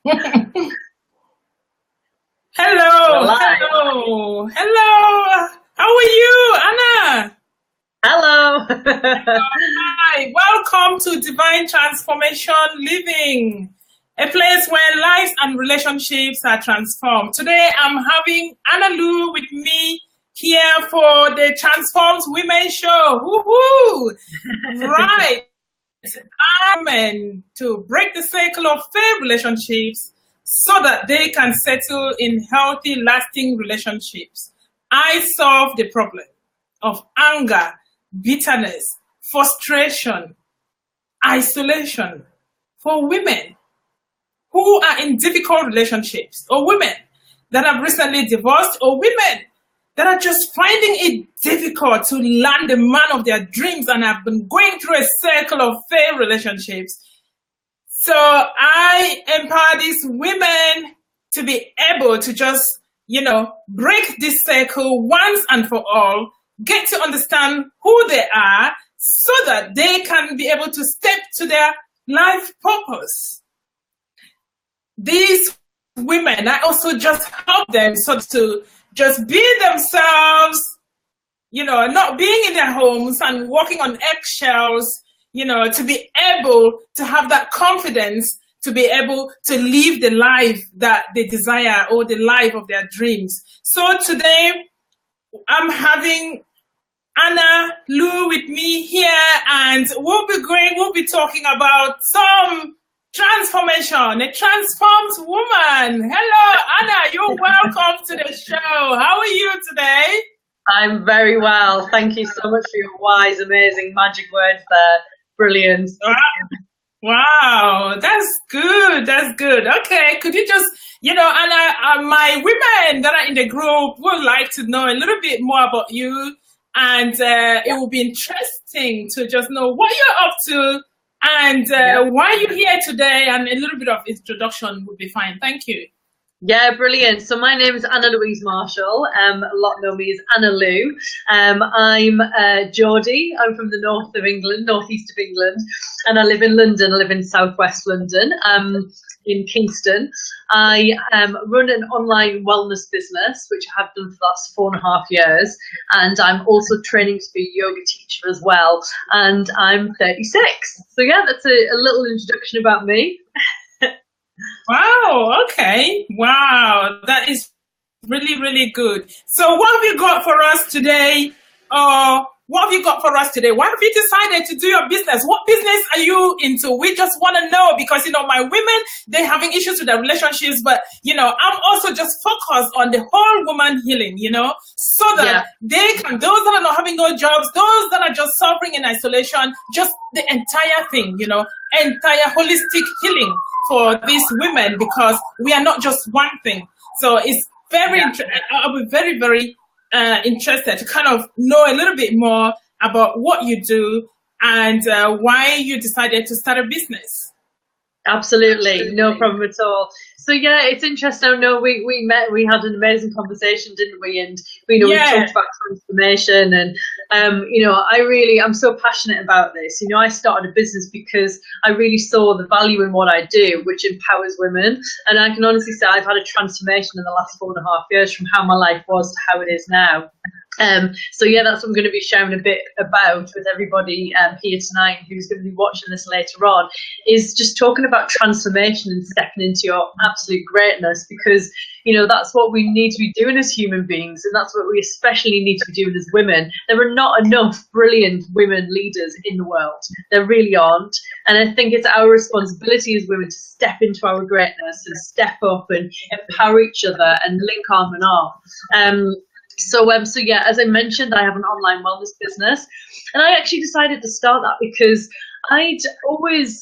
Hello, We're live. hello, hello. How are you, Anna? Hello. Hi, welcome to Divine Transformation Living, a place where lives and relationships are transformed. Today, I'm having Anna-Lou with me here for the Transformed Women Show. Woohoo! Right. Women to break the cycle of failed relationships so that they can settle in healthy, lasting relationships. I solve the problem of anger, bitterness, frustration, isolation for women who are in difficult relationships, or women that have recently divorced, or women that are just finding it difficult to land the man of their dreams and have been going through a circle of failed relationships. So I empower these women to be able to just, break this circle once and for all, get to understand who they are so that they can be able to step to their life purpose. These women, I also just help them so to just be themselves, not being in their homes and walking on eggshells, to be able to have that confidence to be able to live the life that they desire or the life of their dreams. So today I'm having Anna-Lou with me here, and we'll be talking about some transformation, a transformed woman. Hello, Anna, you're welcome to the show. How are you today? I'm very well. Thank you so much for your wise, amazing magic words there. Brilliant. Wow, that's good. That's good. Okay, could you just, Anna, my women that are in the group would like to know a little bit more about you, and it will be interesting to just know what you're up to and why you're here today, and a little bit of introduction would be fine. Thank you. Yeah, brilliant. So my name is Anna-Louise Marshall. A lot know me as Anna-Lou. I'm Geordie. I'm from the north of England, northeast of England, and I live in London. I live in southwest London, in Kingston. I run an online wellness business, which I have done for the last 4.5 years, and I'm also training to be a yoga teacher as well. And I'm 36. So yeah, that's a little introduction about me. Wow, okay. Wow, that is really, really good. So what have you got for us today? What have you got for us today? Why have you decided to do your business? What business are you into? We just want to know because, my women, they're having issues with their relationships, but, I'm also just focused on the whole woman healing, so that they can, those that are not having no jobs, those that are just suffering in isolation, just the entire thing, entire holistic healing for these women, because we are not just one thing. So it's very, I'll be very, very interested to kind of know a little bit more about what you do and why you decided to start a business. Absolutely, no problem at all. So yeah, it's interesting. I know we met, we had an amazing conversation, didn't we? And we talked about transformation, and I'm so passionate about this. I started a business because I really saw the value in what I do, which empowers women. And I can honestly say I've had a transformation in the last 4.5 years from how my life was to how it is now. So yeah, that's what I'm going to be sharing a bit about with everybody here tonight who's going to be watching this later on, is just talking about transformation and stepping into your absolute greatness, because that's what we need to be doing as human beings, and that's what we especially need to be doing as women. There are not enough brilliant women leaders in the world. There really aren't, and I think it's our responsibility as women to step into our greatness and step up and empower each other and link arm in arm. So yeah, as I mentioned, I have an online wellness business, and I actually decided to start that because I'd always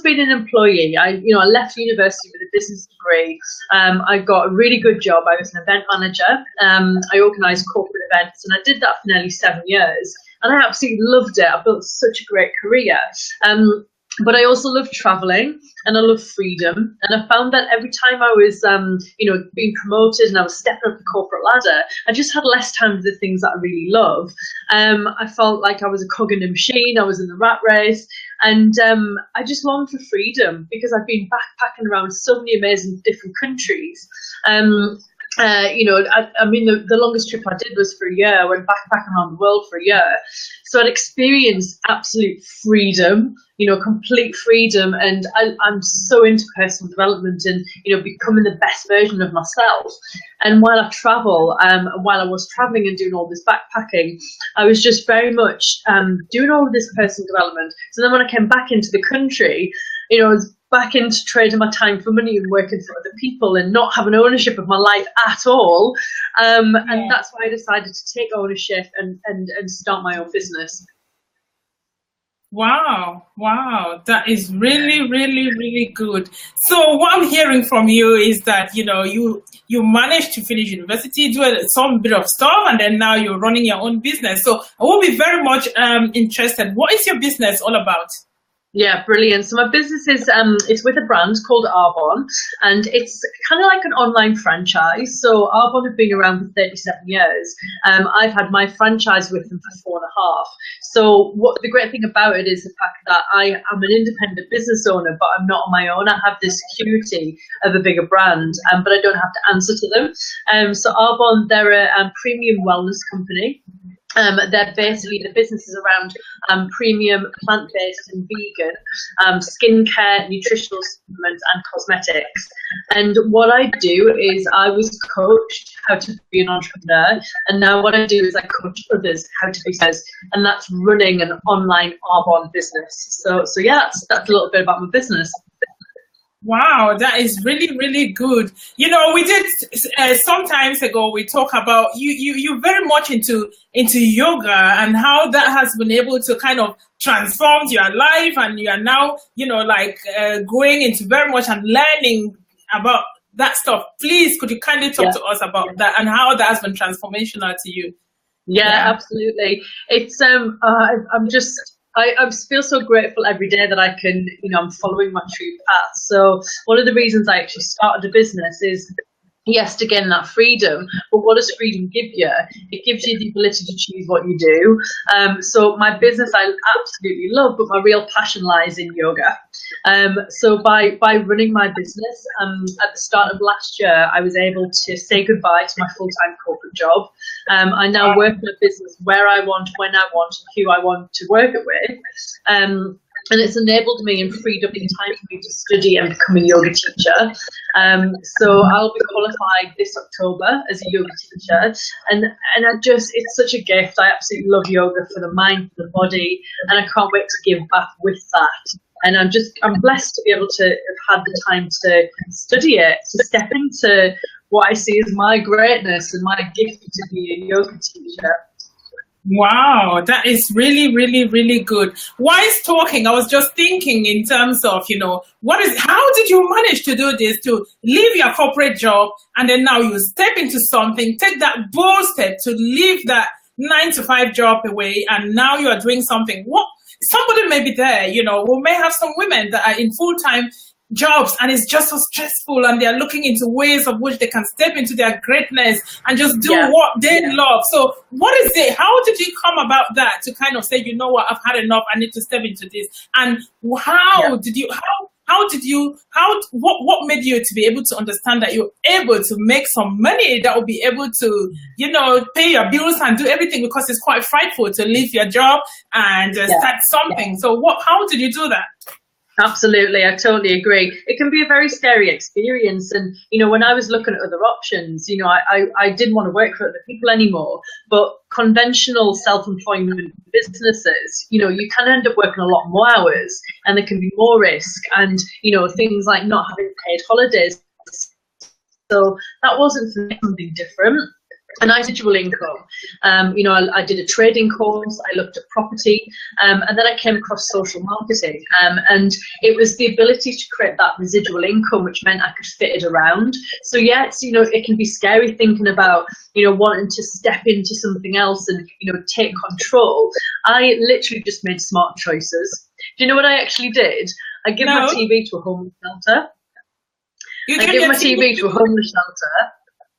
been an employee. I left university with a business degree. I got a really good job. I was an event manager. I organised corporate events, and I did that for nearly 7 years, and I absolutely loved it. I built such a great career. But I also love traveling and I love freedom. And I found that every time I was, being promoted and I was stepping up the corporate ladder, I just had less time for the things that I really love. I felt like I was a cog in a machine. I was in the rat race. And I just longed for freedom because I've been backpacking around so many amazing different countries. The longest trip I did was for a year. I went backpacking around the world for a year. So I'd experienced absolute freedom, complete freedom. And I'm so into personal development and, becoming the best version of myself. And while I travel, while I was traveling and doing all this backpacking, I was just very much doing all of this personal development. So then when I came back into the country, I was back into trading my time for money and working for other people and not having ownership of my life at all. And that's why I decided to take ownership and start my own business. Wow. That is really, really, really good. So what I'm hearing from you is that, you managed to finish university, do some bit of stuff, and then now you're running your own business. So I will be very much interested. What is your business all about? Yeah, brilliant. So my business is it's with a brand called Arbonne, and it's kind of like an online franchise. So Arbonne have been around for 37 years. I've had my franchise with them for 4.5. So what the great thing about it is the fact that I am an independent business owner, but I'm not on my own. I have the security of a bigger brand, but I don't have to answer to them. So Arbonne, they're a premium wellness company. They're basically, the business is around premium plant-based and vegan skincare, nutritional supplements and cosmetics. And what I do is I was coached how to be an entrepreneur, and now what I do is I coach others how to be sellers, and that's running an online Arbonne business. So yeah, that's a little bit about my business. Wow, that is really, really good. We did some times ago, we talk about you very much into yoga and how that has been able to kind of transform your life, and you are now, going into very much and learning about that stuff. Please, could you kindly talk to us about that and how that has been transformational to you? Yeah. Absolutely. It's I feel so grateful every day that I can, I'm following my true path. So one of the reasons I actually started a business is, yes, to gain that freedom, but what does freedom give you? It gives you the ability to choose what you do. So my business I absolutely love, but my real passion lies in yoga. So by running my business, at the start of last year, I was able to say goodbye to my full-time corporate job. I now work in a business where I want, when I want, who I want to work it with. And it's enabled me and freed up the time for me to study and become a yoga teacher. So I'll be qualified this October as a yoga teacher. And it's such a gift. I absolutely love yoga for the mind, for the body, and I can't wait to give back with that. And I'm blessed to be able to have had the time to study it, to step into what I see as my greatness and my gift to be a yoga teacher. Wow, that is really, really, really good. Wise talking, I was just thinking in terms of, how did you manage to do this, to leave your corporate job and then now you step into something, take that bold step to leave that 9-to-5 job away, and now you are doing something. Somebody may be there, we may have some women that are in full-time jobs and it's just so stressful, and they're looking into ways of which they can step into their greatness and just do what they love. So what is it? How did you come about that to kind of say, what, I've had enough, I need to step into this? And what made you to be able to understand that you're able to make some money that will be able to, pay your bills and do everything, because it's quite frightful to leave your job and start something. So how did you do that? Absolutely, I totally agree. It can be a very scary experience. And, when I was looking at other options, I didn't want to work for other people anymore. But conventional self-employment businesses, you can end up working a lot more hours, and there can be more risk, and, things like not having paid holidays. So that wasn't for me something different. And I did dual income. I did a trading course, I looked at property, and then I came across social marketing. And it was the ability to create that residual income, which meant I could fit it around. So yes, it can be scary thinking about, wanting to step into something else and, take control. I literally just made smart choices. Do you know what I actually did? I give my TV to a homeless shelter. I give my TV to a homeless shelter.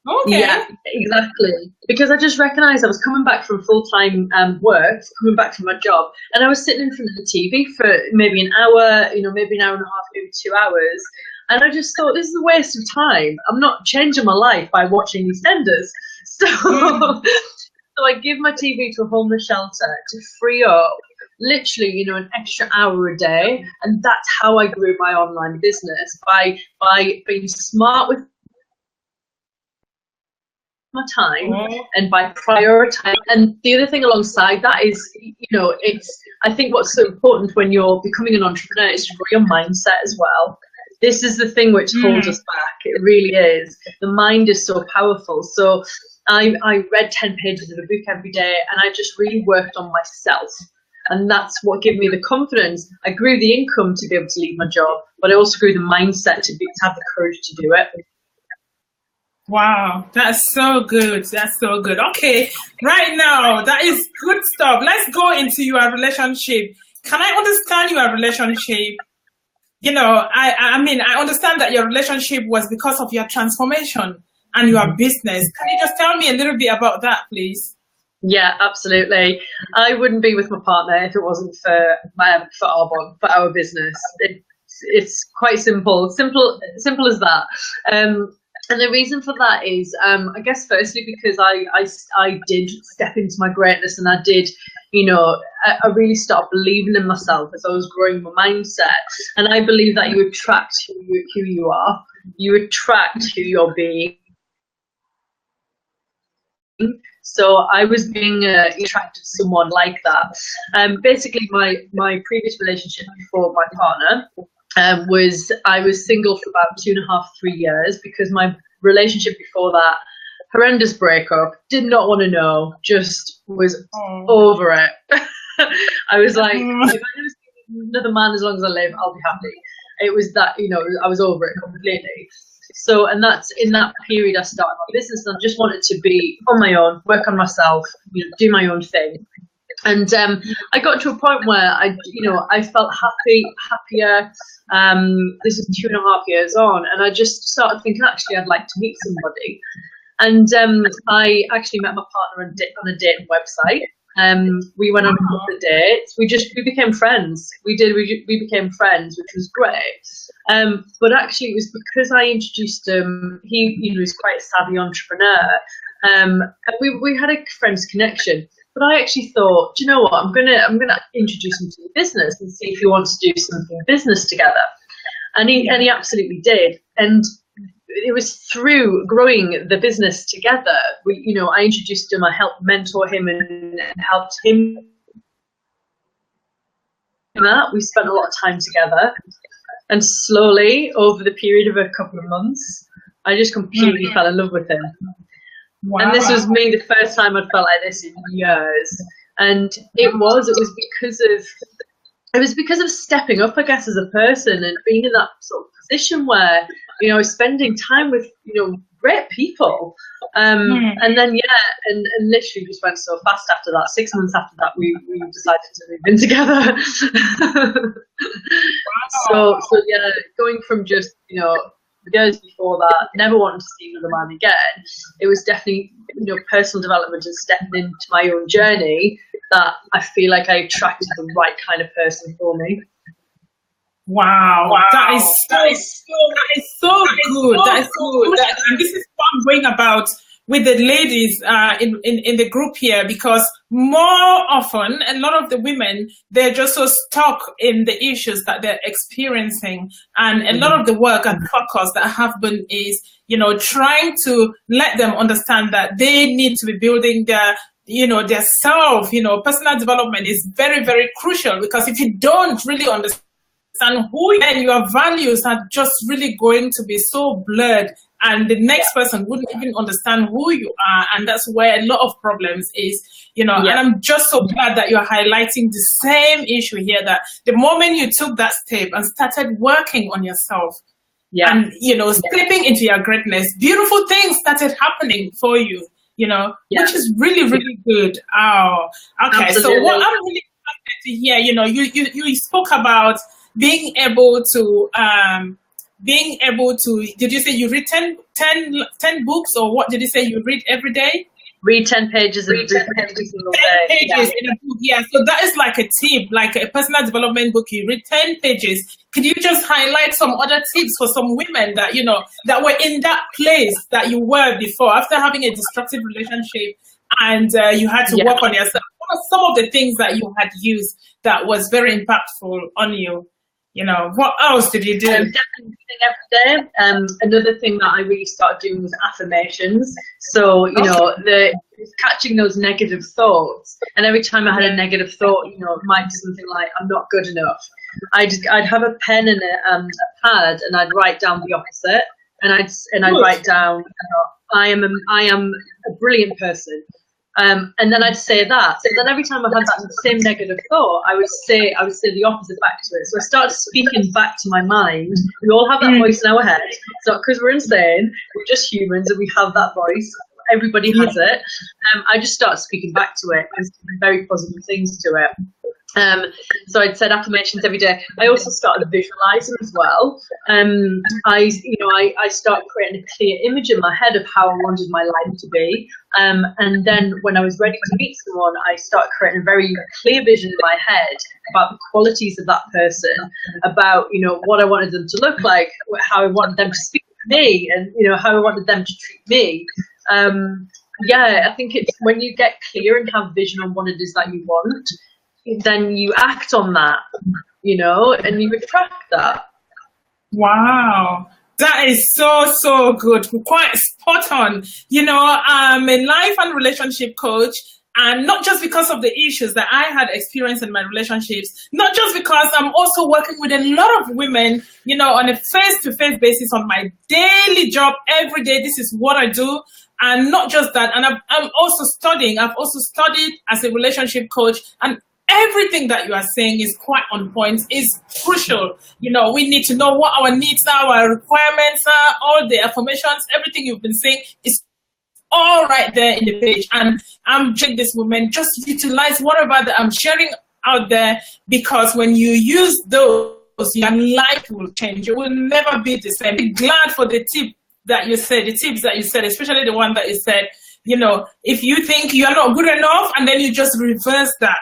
Okay. Yeah, exactly. Because I just recognised I was coming back from full-time work, coming back from my job, and I was sitting in front of the TV for maybe an hour, maybe an hour and a half, maybe 2 hours. And I just thought, this is a waste of time. I'm not changing my life by watching EastEnders. So, so I give my TV to a homeless shelter to free up literally, an extra hour a day. And that's how I grew my online business, by being smart with my time and by prioritizing. And the other thing alongside that is, I think what's so important when you're becoming an entrepreneur is to grow your mindset as well. This is the thing which holds us back. It really is. The mind is so powerful. So I read 10 pages of a book every day, and I just really worked on myself. And that's what gave me the confidence. I grew the income to be able to leave my job, but I also grew the mindset to have the courage to do it. Wow, that's so good. That's so good. Okay, right now, that is good stuff. Let's go into your relationship. Can I understand your relationship? I understand that your relationship was because of your transformation and your business. Can you just tell me a little bit about that, please? Yeah, absolutely. I wouldn't be with my partner if it wasn't for our business. It's quite simple as that. And the reason for that is, I guess, firstly, because I did step into my greatness, and I did, I really started believing in myself as I was growing my mindset. And I believe that you attract who you are. You attract who you're being. So I was being attracted to someone like that. Basically, my previous relationship before my partner, I was single for about 2.5, 3 years, because my relationship before that, horrendous breakup, did not want to know, just was over it. I was like, if I never see another man as long as I live, I'll be happy. It was that, I was over it completely. So, and that's in that period I started my business, and I just wanted to be on my own, work on myself, do my own thing. And I got to a point where I felt happier. This is 2.5 years on, and I just started thinking, actually, I'd like to meet somebody. And I actually met my partner on a dating website. We went on a couple of dates. We became friends. We became friends, which was great. But actually, it was because I introduced him. He was quite a savvy entrepreneur. And we had a friend's connection. But I actually thought, do you know what? I'm gonna introduce him to the business and see if he wants to do something business together. And he absolutely did. And it was through growing the business together. I introduced him. I helped mentor him and helped him. We spent a lot of time together. And slowly, over the period of a couple of months, I just completely fell in love with him. Wow. And this was me, the first time I'd felt like this in years. And it was because of stepping up, I guess, as a person, and being in that sort of position where, I was spending time with, great people. And then, and literally just went so fast after that. 6 months after that, we decided to move in together. So yeah, going from just, the years before that, never wanting to see another man again, it was definitely, personal development and stepping into my own journey that I feel like I attracted the right kind of person for me. Wow. That is so good. And this is what I'm going about with the ladies in the group here, because more often, a lot of the women, they're just so stuck in the issues that they're experiencing. And a lot of the work and focus that have been is, trying to let them understand that they need to be building their self. Personal development is very, very crucial, because if you don't really understand who you are, and your values are just really going to be so blurred, and the next person wouldn't even understand who you are. And that's where a lot of problems is, and I'm just so glad that you're highlighting the same issue here, that the moment you took that step and started working on yourself and, stepping into your greatness, beautiful things started happening for you, which is really, really good. Oh, okay. Absolutely. So what I'm really to hear, you spoke about being able to, did you say you read 10 books, or what did you say you read every day? Read 10 pages every single day. 10 pages in a book, yeah. So that is like a tip, like a personal development book. You read 10 pages. Could you just highlight some other tips for some women that, that were in that place that you were before, after having a destructive relationship, and you had to work on yourself? What are some of the things that you had used that was very impactful on you? What else did you do? Definitely every day. Another thing that I really started doing was affirmations. So, the catching those negative thoughts. And every time I had a negative thought, it might be something like, I'm not good enough. I'd have a pen and a pad, and I'd write down the opposite. And I'd write down, I am a brilliant person. And then I'd say that. So then every time I had that same negative thought, I would say the opposite back to it. So I started speaking back to my mind. We all have that voice in our head. It's not because we're insane. We're just humans, and we have that voice. Everybody has it. I just started speaking back to it and saying very positive things to it. So I'd said affirmations every day. I also started visualizing as well. I started creating a clear image in my head of how I wanted my life to be. And then when I was ready to meet someone, I started creating a very clear vision in my head about the qualities of that person, about, what I wanted them to look like, how I wanted them to speak to me, and, how I wanted them to treat me. I think it's when you get clear and have vision on what it is that you want, then you act on that, and you attract that. Wow. That is so good. Quite spot on. I'm a life and relationship coach, and not just because of the issues that I had experienced in my relationships, not just because I'm also working with a lot of women, on a face-to-face basis on my daily job every day. This is what I do. And not just that. And I'm also studying. I've also studied as a relationship coach, and everything that you are saying is quite on point, is crucial. We need to know what our needs are, our requirements are, all the affirmations, everything you've been saying is all right there in the page. And I'm taking this moment, just utilize whatever that I'm sharing out there, because when you use those, your life will change. It will never be the same. Be glad for the tips that you said, especially the one that you said, if you think you're not good enough, and then you just reverse that.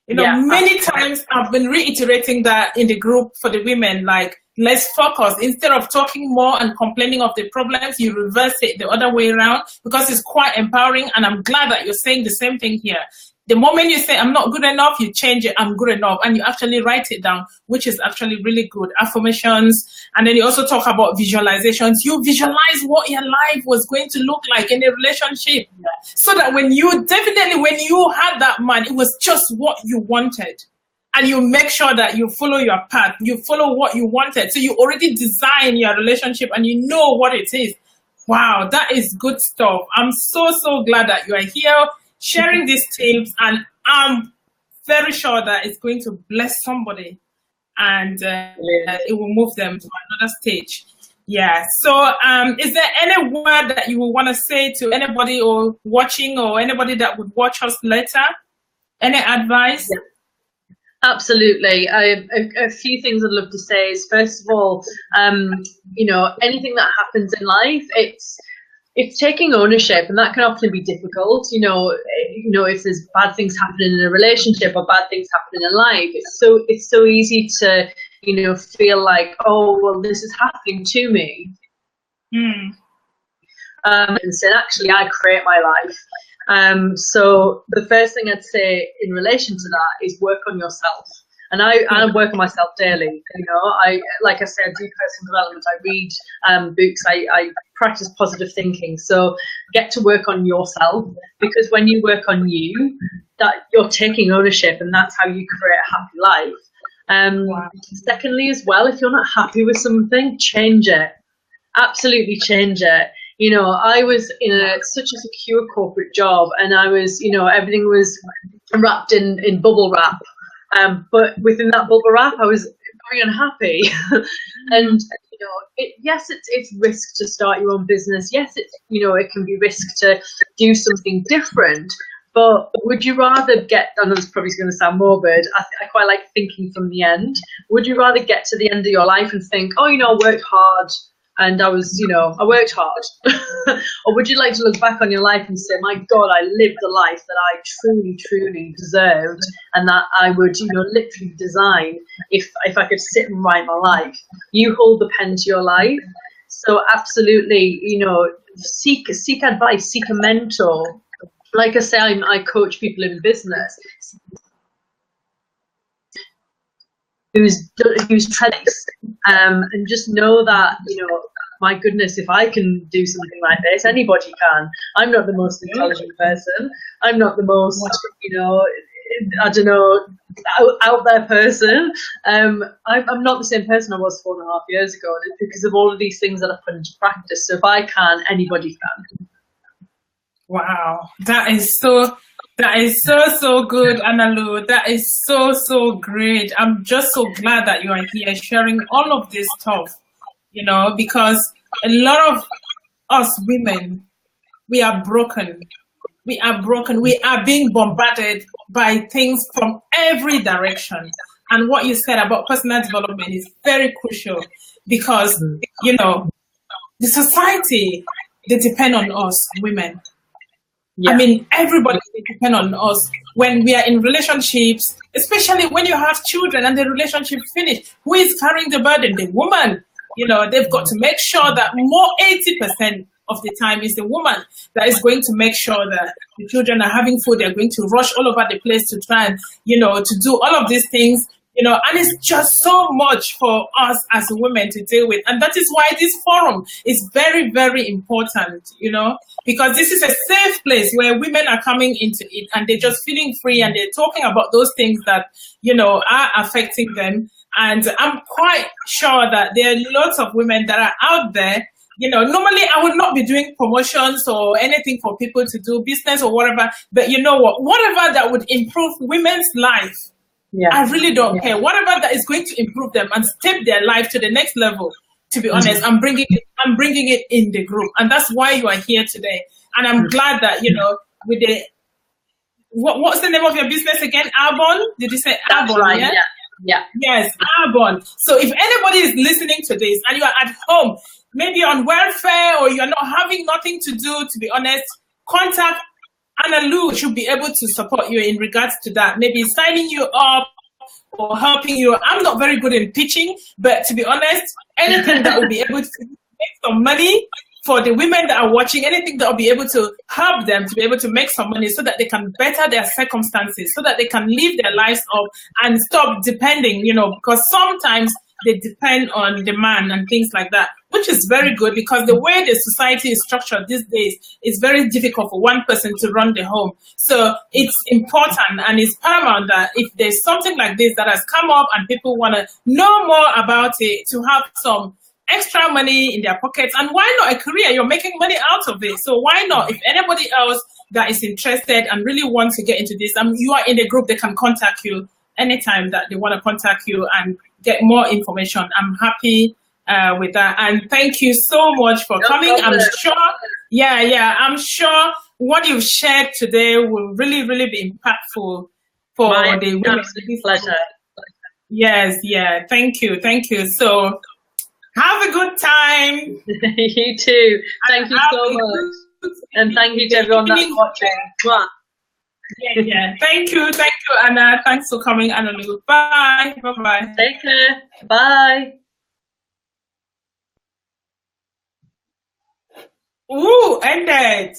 Many times I've been reiterating that in the group for the women, like, let's focus. Instead of talking more and complaining of the problems, you reverse it the other way around, because it's quite empowering. And I'm glad that you're saying the same thing here. The moment you say, I'm not good enough, you change it, I'm good enough. And you actually write it down, which is actually really good. Affirmations. And then you also talk about visualizations. You visualize what your life was going to look like in a relationship. So that when you had that man, it was just what you wanted. And you make sure that you follow your path. You follow what you wanted. So you already design your relationship and you know what it is. Wow, that is good stuff. I'm so glad that you are here sharing these tips, and I'm very sure that it's going to bless somebody, and it will move them to another stage. Yeah. So is there any word that you would want to say to anybody or watching, or anybody that would watch us later? Any advice? Yeah. Absolutely. A few things I'd love to say is, first of all, anything that happens in life, it's taking ownership, and that can often be difficult. If there's bad things happening in a relationship or bad things happening in life, it's so easy to, feel like, oh, well, this is happening to me. And say, actually, I create my life. So the first thing I'd say in relation to that is work on yourself. And I work on myself daily. Like I said, I do personal development. I read books. I practice positive thinking. So get to work on yourself, because when you work on you, that you're taking ownership, and that's how you create a happy life. Secondly, as well, if you're not happy with something, change it. Absolutely change it. I was in such a secure corporate job, and I was, everything was wrapped in bubble wrap. But within that bubble wrap, I was very unhappy. And, yes, it's risk to start your own business. Yes, it can be risk to do something different. But would you rather get, I know this is probably going to sound morbid, I quite like thinking from the end. Would you rather get to the end of your life and think, oh, you know, I worked hard and I worked hard? Or would you like to look back on your life and say, my God, I lived the life that I truly, truly deserved, and that I would, you know, literally design if I could sit and write my life? You hold the pen to your life. So absolutely, you know, seek advice, seek a mentor. Like I say, I coach people in business who's trending, and just know that, you know, my goodness, if I can do something like this, anybody can. I'm not the most intelligent person. I'm not the most, you know, I don't know, out there person. I'm not the same person I was 4.5 years ago, and it's because of all of these things that I've put into practice. So if I can, anybody can. Wow, that is so good, Anna-Lou. That is so great. I'm just so glad that you are here sharing all of this stuff, you know, because a lot of us women, we are broken. We are broken. We are being bombarded by things from every direction. And what you said about personal development is very crucial, because, you know, the society, they depend on us, women. Yeah. I mean, everybody depends on us when we are in relationships, especially when you have children and the relationship finished. Who is carrying the burden? The woman. You know, they've got to make sure that more 80% of the time is the woman that is going to make sure that the children are having food. They're going to rush all over the place to try and, you know, to do all of these things. You know, and it's just so much for us as women to deal with. And that is why this forum is very, very important, you know, because this is a safe place where women are coming into it and they're just feeling free and they're talking about those things that, you know, are affecting them. And I'm quite sure that there are lots of women that are out there. You know, normally I would not be doing promotions or anything for people to do business or whatever. But you know what, whatever that would improve women's life, yeah. I really don't care. Whatever that is going to improve them and step their life to the next level, to be honest, I'm bringing it in the group. And that's why you are here today. And I'm glad that, you know, with the, what's the name of your business again? Arbonne? Did you say Arbonne? Right, yeah? Yeah. Yes, Arbonne. So if anybody is listening to this and you are at home, maybe on welfare, or you're not having nothing to do, to be honest, contact Anna-Lou. Should be able to support you in regards to that. Maybe signing you up or helping you. I'm not very good in pitching, but to be honest, anything that will be able to make some money for the women that are watching, anything that will be able to help them to be able to make some money so that they can better their circumstances, so that they can live their lives up and stop depending, you know, because sometimes they depend on the man and things like that, which is very good, because the way the society is structured these days is very difficult for one person to run the home. So it's important and it's paramount that if there's something like this that has come up and people want to know more about it, to have some extra money in their pockets. And why not a career? You're making money out of it. So why not? If anybody else that is interested and really wants to get into this, you are in the group, they can contact you anytime that they want to contact you and get more information. I'm happy with that. And thank you so much for coming. I'm sure, I'm sure what you've shared today will really, really be impactful for the women. Pleasure. Yes, yeah. Thank you. So have a good time. You too. Thank you so much. And thank you to everyone that's watching. Yeah. Thank you, Anna. Thanks for coming, Anna-Lou. Bye. Bye-bye. Take care. Bye. Ooh, ended.